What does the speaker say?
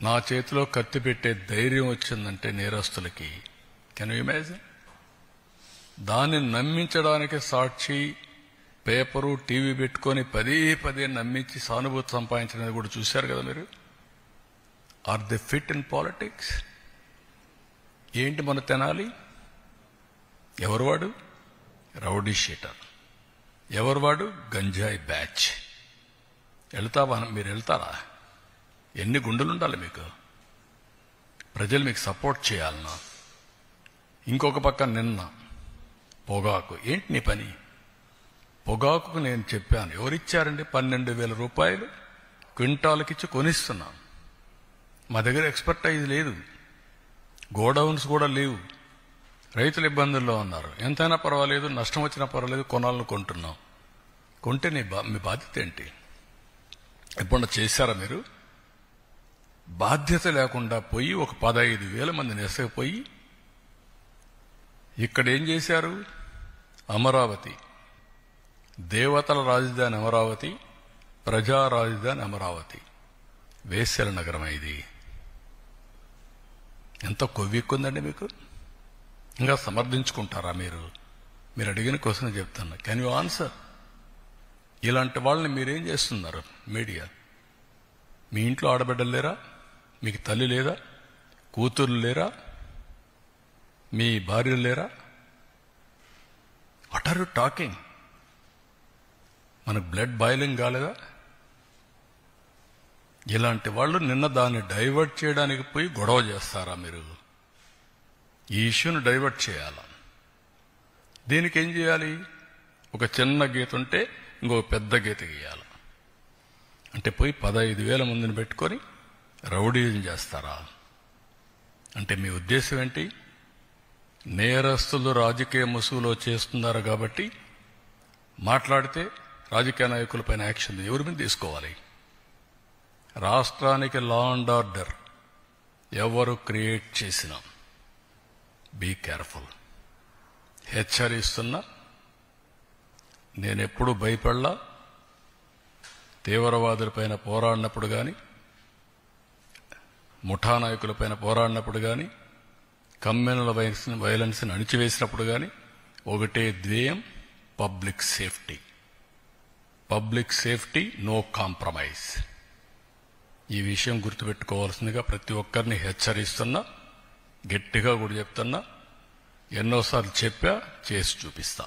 నా చేతిలో కత్తి పెట్టే ధైర్యం వచ్చిందంటే నేరస్తులకి, కెన్ యూ ఇమాజిన్? దాన్ని నమ్మించడానికి సాక్షి, పేపరు, టీవీ పెట్టుకొని పదే నమ్మించి సానుభూతి సంపాదించినది కూడా చూశారు కదా మీరు. Are the fit in politics? ఏంటి మన తెనాలి? ఎవరు వాడు? Rowdy sheeter. ఎవరు వాడు? గంజాయి బ్యాచ్. మీరు వెళ్తారా? ఎన్ని గుండెలుండాలి మీకు? ప్రజలు మీకు సపోర్ట్ చేయాలన్నా. ఇంకొక పక్క నిన్న పొగాకు. ఏంటి నీ పని? పొగాకుకు నేను చెప్పాను, ఎవరిచ్చారండి? 12,000 రూపాయలు క్వింటాల్కిచ్చి కొనిస్తున్నాం. మా దగ్గర ఎక్స్పర్టైజ్ లేదు, గోడౌన్స్ కూడా లేవు, రైతులు ఇబ్బందుల్లో ఉన్నారు. ఎంతైనా పర్వాలేదు, నష్టం వచ్చినా పర్వాలేదు, కొనాలని కొంటున్నాం. కొంటే మీ బాధ్యత ఏంటి? ఎప్పుడన్నా చేశారా మీరు? బాధ్యత లేకుండా పోయి ఒక 15,000 మందిని ఎసకపోయి ఇక్కడ ఏం చేశారు? అమరావతి, దేవతల రాజధాని అమరావతి, ప్రజా రాజధాని అమరావతి, వేశ్యల నగరం. ఇది ఎంత కొవ్వెక్కుందండి మీకు? ఇంకా సమర్థించుకుంటారా మీరు? మీరు అడిగిన క్వశ్చన్ చెప్తున్నా, కెన్ యూ ఆన్సర్? ఇలాంటి వాళ్ళని మీరేం చేస్తున్నారు? మీడియా. మీ ఇంట్లో ఆడబిడ్డలు లేరా? మీకు తల్లి లేదా? కూతుర్లు లేరా? మీ భార్యలు లేరా? What are you talking? మనకు బ్లడ్ బాయిలింగ్ కాలేదా? ఇలాంటి వాళ్ళు నిన్న దాన్ని డైవర్ట్ చేయడానికి పోయి గొడవ చేస్తారా మీరు? ఈ ఇష్యూను డైవర్ట్ చేయాలా? దీనికి ఏం చేయాలి? ఒక చిన్న గీత ఉంటే ఇంకొక పెద్ద గీత గీయాలి. అంటే పోయి 15,000 మందిని పెట్టుకొని రౌడీజం చేస్తారా? అంటే మీ ఉద్దేశం ఏంటి? నేరస్తులు రాజకీయ ముసుగులో చేస్తున్నారు కాబట్టి మాట్లాడితే రాజకీయ నాయకులపైన యాక్షన్ ఎవరి మీద తీసుకోవాలి? రాష్ట్రానికి లా అండ్ ఆర్డర్ ఎవరు క్రియేట్ చేసినా బీ కేర్ఫుల్. హెచ్చరిస్తున్నా. నేనెప్పుడు భయపడలా. తీవ్రవాదులపైన పోరాడినప్పుడు కానీ, ముఠా నాయకులపైన పోరాడినప్పుడు కానీ, కమ్యూనల్ వైలెన్స్ని అణిచివేసినప్పుడు కానీ ఒకటే ధ్యేయం, public safety. Public safety, no compromise. ఈ విషయం గుర్తుపెట్టుకోవాల్సిందిగా ప్రతి ఒక్కరిని హెచ్చరిస్తున్నా. గట్టిగా కూడా చెప్తున్నా. ఎన్నోసార్లు చెప్పా, చేసి చూపిస్తా.